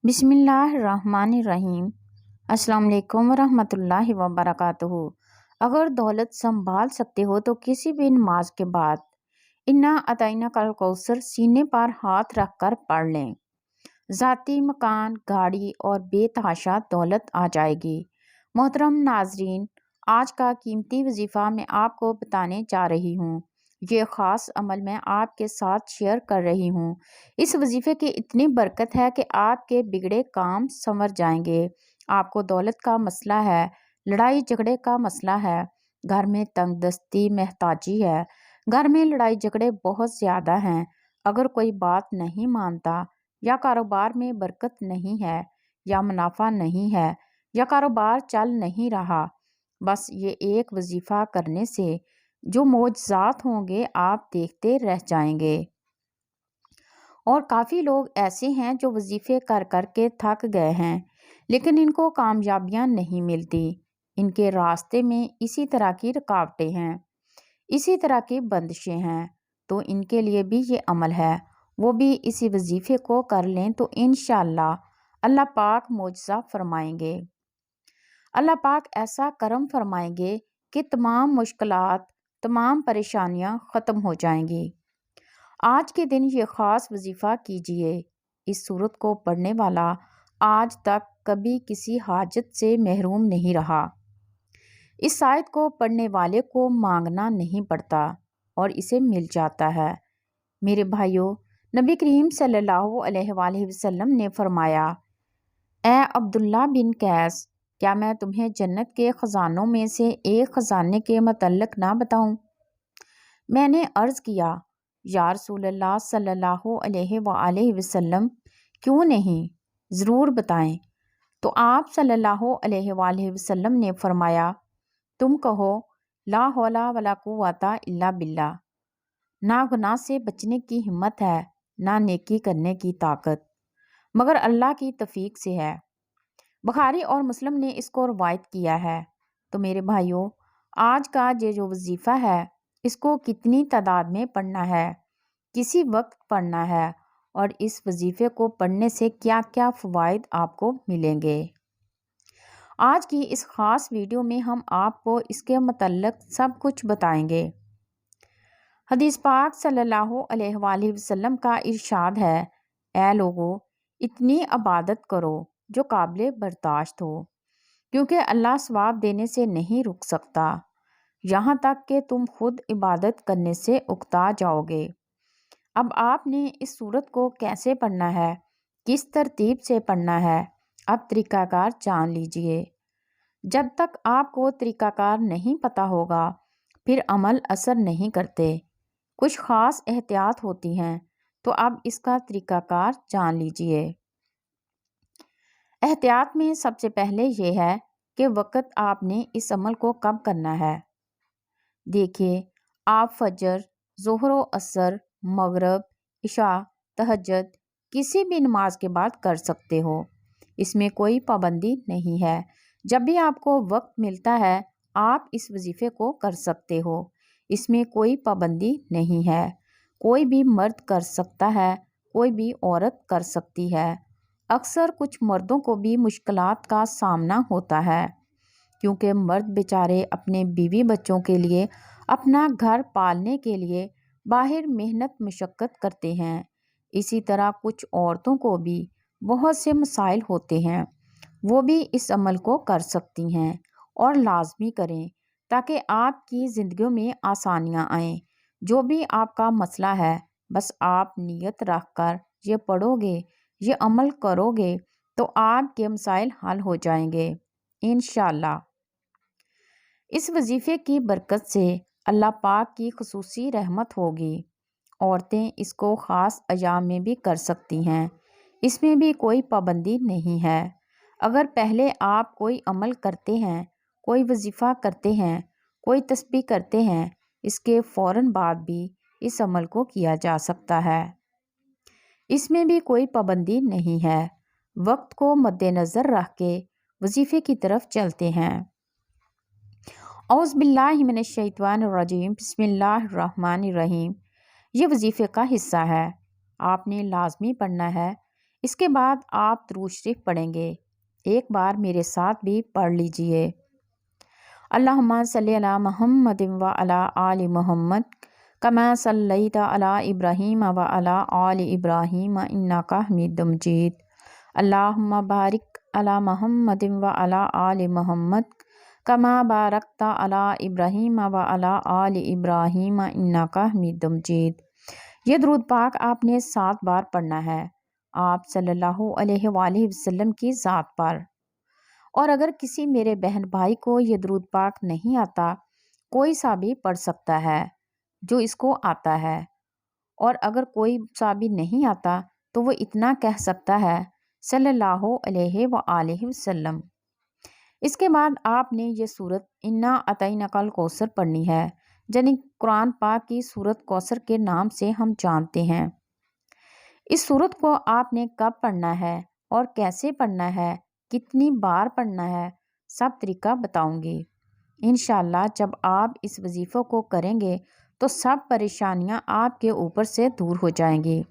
बिस्मिल्लाहिर्रहमानिर्रहीम। अस्सलाम वालेकुम वरहमतुल्लाहि वबरकातुहू। अगर दौलत संभाल सकते हो तो किसी भी नमाज के बाद इन्ना अताइना कल कौसर सीने पर हाथ रख कर पढ़ लें। ज़ाती मकान, गाड़ी और बेतहाशा दौलत आ जाएगी। मोहतरम नाजरीन, आज का कीमती वजीफ़ा मैं आपको बताने जा रही हूँ। ये ख़ास अमल मैं आपके साथ शेयर कर रही हूँ। इस वजीफ़े की इतनी बरकत है कि आपके बिगड़े काम संवर जाएंगे। आपको दौलत का मसला है, लड़ाई झगड़े का मसला है, घर में तंगदस्ती महताजी है, घर में लड़ाई झगड़े बहुत ज़्यादा हैं, अगर कोई बात नहीं मानता, या कारोबार में बरकत नहीं है, या मुनाफा नहीं है, या कारोबार चल नहीं रहा, बस ये एक वजीफ़ा करने से जो मौजज़ात होंगे आप देखते रह जाएंगे। और काफ़ी लोग ऐसे हैं जो वजीफ़े कर कर के थक गए हैं, लेकिन इनको कामयाबियां नहीं मिलती। इनके रास्ते में इसी तरह की रुकावटें हैं, इसी तरह की बंदिशें हैं। तो इनके लिए भी ये अमल है, वो भी इसी वजीफ़े को कर लें तो इंशाअल्लाह अल्लाह पाक मौजज़ा फरमाएंगे। अल्लाह पाक ऐसा करम फरमाएंगे कि तमाम मुश्किलात, तमाम परेशानियां ख़त्म हो जाएंगी। आज के दिन ये ख़ास वजीफ़ा कीजिए। इस सूरत को पढ़ने वाला आज तक कभी किसी हाजत से महरूम नहीं रहा। इस आयत को पढ़ने वाले को मांगना नहीं पड़ता और इसे मिल जाता है। मेरे भाइयों, नबी करीम सल्लल्लाहु अलैहि वसल्लम ने फरमाया, ए अब्दुल्ला बिन कैस, क्या मैं तुम्हें जन्नत के ख़जानों में से एक ख़जाने के मतलब ना बताऊं? मैंने अर्ज़ किया, या रसूलल्लाह सल्लल्लाहु अलैहि वसल्लम, क्यों नहीं, ज़रूर बताएं। तो आप सल्लल्लाहु अलैहि वसल्लम ने फरमाया, तुम कहो, ला हौला वला कुव्वता इल्ला बिल्लाह। ना गुनाह से बचने की हिम्मत है, ना नेकी करने की ताकत, मगर अल्लाह की तौफीक से है। बुखारी और मुस्लिम ने इसको रवायत किया है। तो मेरे भाइयों, आज का ये जो वजीफ़ा है, इसको कितनी तादाद में पढ़ना है, किसी वक्त पढ़ना है, और इस वजीफ़े को पढ़ने से क्या क्या फ़वाइद आपको मिलेंगे। आज की इस ख़ास वीडियो में हम आपको इसके मतलब सब कुछ बताएंगे। हदीस पाक सल्लल्लाहु अलैहि वसल्लम का इरशाद है, ऐ लोगो, इतनी इबादत करो जो काबिल बर्दाश्त हो, क्योंकि अल्लाह सवाब देने से नहीं रुक सकता, यहाँ तक कि तुम खुद इबादत करने से उकता जाओगे। अब आपने इस सूरत को कैसे पढ़ना है, किस तरतीब से पढ़ना है, अब तरीक़ाकार जान लीजिए। जब तक आपको तरीक़ाकार नहीं पता होगा, फिर अमल असर नहीं करते। कुछ ख़ास एहतियात होती हैं, तो अब इसका तरीक़ाकार जान लीजिए। एहतियात में सबसे पहले ये है कि वक़्त आपने इस अमल को कब करना है। देखिए, आप फजर, ज़ोहर व असर, मगरिब, इशा, तहज्जुद किसी भी नमाज के बाद कर सकते हो। इसमें कोई पाबंदी नहीं है। जब भी आपको वक्त मिलता है, आप इस वजीफ़े को कर सकते हो। इसमें कोई पाबंदी नहीं है। कोई भी मर्द कर सकता है, कोई भी औरत कर सकती है। अक्सर कुछ मर्दों को भी मुश्किलात का सामना होता है, क्योंकि मर्द बेचारे अपने बीवी बच्चों के लिए, अपना घर पालने के लिए बाहर मेहनत मशक्क़त करते हैं। इसी तरह कुछ औरतों को भी बहुत से मसाइल होते हैं, वो भी इस अमल को कर सकती हैं, और लाजमी करें, ताकि आपकी ज़िंदगियों में आसानियाँ आएँ। जो भी आपका मसला है, बस आप नियत रख कर ये पढ़ोगे, ये अमल करोगे, तो आपके मसाइल हल हो जाएंगे इंशाअल्लाह। इस वजीफ़े की बरकत से अल्लाह पाक की खुसूसी रहमत होगी। औरतें इसको ख़ास अयाम में भी कर सकती हैं, इसमें भी कोई पाबंदी नहीं है। अगर पहले आप कोई अमल करते हैं, कोई वजीफ़ा करते हैं, कोई तस्बीह करते हैं, इसके फ़ौरन बाद भी इस अमल को किया जा सकता है। इसमें भी कोई पाबंदी नहीं है। वक्त को मद्देनज़र रख के वजीफ़े की तरफ चलते हैं। औज़ बिल्लाहि मिनश शैतानिर रजीम, बिस्मिल्लाहिर्रहमानिर्रहीम। ये वजीफ़े का हिस्सा है, आपने लाजमी पढ़ना है। اس کے بعد آپ درود شریف پڑھیں گے۔ ایک بار میرے ساتھ بھی پڑھ لیجئے۔ اللہم صلی علی محمد و علی آل محمد کما صلیت علی ابراہیم و علی آل ابراہیم انک حمید مجید۔ اللہم بارک علی محمد و علی آل محمد کما بارکت علی ابراہیم و علی آل ابراہیم انک حمید مجید۔ یہ درود پاک آپ نے 7 بار پڑھنا ہے آپ صلی اللہ علیہ وآلہ وسلم کی ذات پر۔ اور اگر کسی میرے بہن بھائی کو یہ درود پاک نہیں آتا، کوئی سا بھی پڑھ سکتا ہے جو اس کو آتا ہے، اور اگر کوئی سا بھی نہیں آتا تو وہ اتنا کہہ سکتا ہے صلی اللہ علیہ وآلہ وسلم۔ اس کے بعد آپ نے یہ سورت انا اعطیناک الکوثر پڑھنی ہے، یعنی قرآن پاک کی سورت کوثر کے نام سے ہم جانتے ہیں۔ اس سورت کو آپ نے کب پڑھنا ہے اور کیسے پڑھنا ہے، کتنی بار پڑھنا ہے، سب طریقہ بتاؤں گی۔ انشاءاللہ جب آپ اس وظیفوں کو کریں گے تو سب پریشانیاں آپ کے اوپر سے دور ہو جائیں گی۔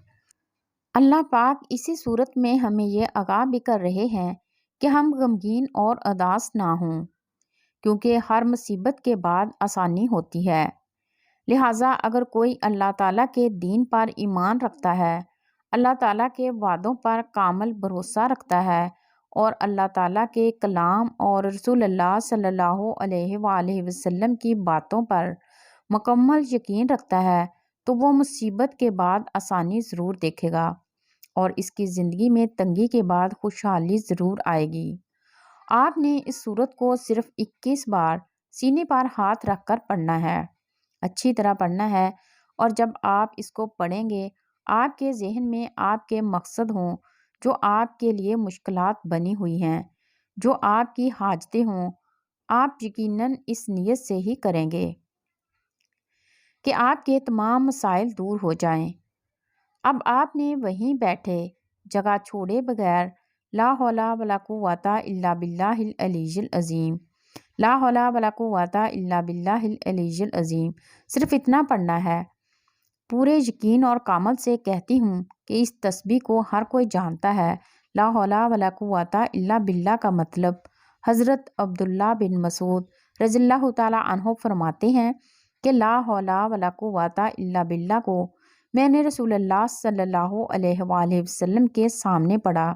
اللہ پاک اسی صورت میں ہمیں یہ آگاہ بھی کر رہے ہیں کہ ہم غمگین اور اداس نہ ہوں، کیونکہ ہر مصیبت کے بعد آسانی ہوتی ہے۔ لہٰذا اگر کوئی اللہ تعالیٰ کے دین پر ایمان رکھتا ہے، اللہ تعالیٰ کے وعدوں پر کامل بھروسہ رکھتا ہے اور اللہ تعالیٰ کے کلام اور رسول اللہ صلی اللہ علیہ وآلہ وسلم کی باتوں پر مکمل یقین رکھتا ہے تو وہ مصیبت کے بعد آسانی ضرور دیکھے گا اور اس کی زندگی میں تنگی کے بعد خوشحالی ضرور آئے گی۔ آپ نے اس سورت کو صرف 21 بار سینے پر ہاتھ رکھ کر پڑھنا ہے، اچھی طرح پڑھنا ہے، اور جب آپ اس کو پڑھیں گے آپ کے ذہن میں آپ کے مقصد ہوں جو آپ کے لیے مشکلات بنی ہوئی ہیں، جو آپ کی حاجتیں ہوں، آپ یقیناً اس نیت سے ہی کریں گے کہ آپ کے تمام مسائل دور ہو جائیں۔ اب آپ نے وہیں بیٹھے جگہ چھوڑے بغیر لا حول ولا قوت الا باللہ العلی العظیم، لا حول ولا قوت الا باللہ العلی العظیم، صرف اتنا پڑھنا ہے۔ پورے یقین اور کامل سے کہتی ہوں کہ اس تسبیح کو ہر کوئی جانتا ہے۔ لا حول ولا قوت الا باللہ کا مطلب حضرت عبداللہ بن مسعود رضی اللہ تعالی عنہ فرماتے ہیں کہ لا حول ولا قوت الا باللہ کو میں نے رسول اللہ صلی اللہ علیہ وآلہ وسلم کے سامنے پڑھا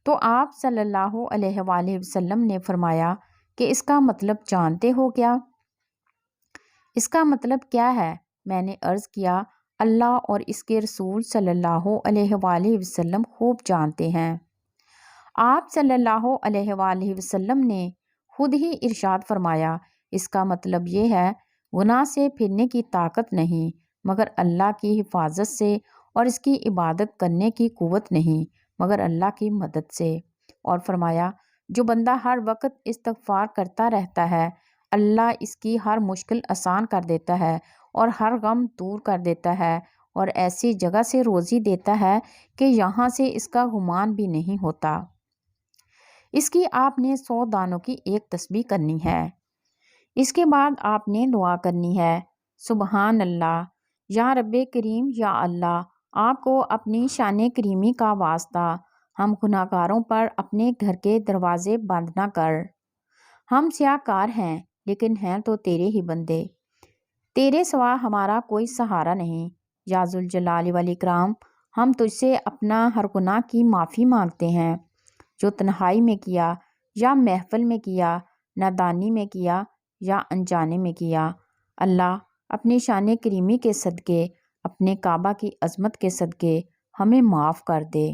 تو آپ صلی اللہ علیہ وآلہ وسلم نے فرمایا کہ اس کا مطلب جانتے ہو کیا؟ اس کا مطلب کیا ہے؟ میں نے عرض کیا اللہ اور اس کے رسول صلی اللہ علیہ وآلہ وسلم خوب جانتے ہیں۔ آپ صلی اللہ علیہ وآلہ وسلم نے خود ہی ارشاد فرمایا اس کا مطلب یہ ہے گناہ سے پھرنے کی طاقت نہیں مگر اللہ کی حفاظت سے، اور اس کی عبادت کرنے کی قوت نہیں مگر اللہ کی مدد سے، اور فرمایا جو بندہ ہر وقت استغفار کرتا رہتا ہے اللہ اس کی ہر مشکل آسان کر دیتا ہے اور ہر غم دور کر دیتا ہے اور ایسی جگہ سے روزی دیتا ہے کہ یہاں سے اس کا گمان بھی نہیں ہوتا۔ اس کی آپ نے 100 دانوں کی ایک تسبیح کرنی ہے۔ اس کے بعد آپ نے دعا کرنی ہے سبحان اللہ، یا رب کریم، یا اللہ آپ کو اپنی شان کریمی کا واسطہ ہم گناہ گاروں پر اپنے گھر کے دروازے بند نہ کر۔ ہم سیاہ کار ہیں لیکن ہیں تو تیرے ہی بندے، تیرے سوا ہمارا کوئی سہارا نہیں۔ یا ذوالجلال والاکرام، ہم تجھ سے اپنا ہر گناہ کی معافی مانگتے ہیں جو تنہائی میں کیا یا محفل میں کیا، نادانی میں کیا یا انجانے میں کیا۔ اللہ اپنی شان کریمی کے صدقے، اپنے کعبہ کی عظمت کے صدقے ہمیں معاف کر دے،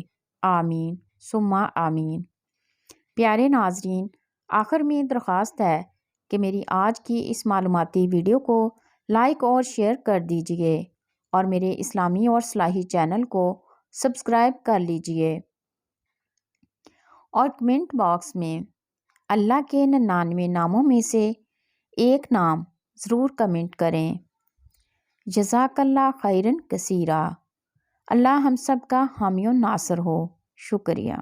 آمین ثم آمین۔ پیارے ناظرین، آخر میں درخواست ہے کہ میری آج کی اس معلوماتی ویڈیو کو لائک اور شیئر کر دیجئے اور میرے اسلامی اور صلاحی چینل کو سبسکرائب کر لیجئے اور کمنٹ باکس میں اللہ کے 99 ناموں میں سے ایک نام ضرور کمنٹ کریں۔ جزاک اللہ خیرن کثیرا۔ اللہ ہم سب کا حامی و ناصر ہو۔ شکریہ۔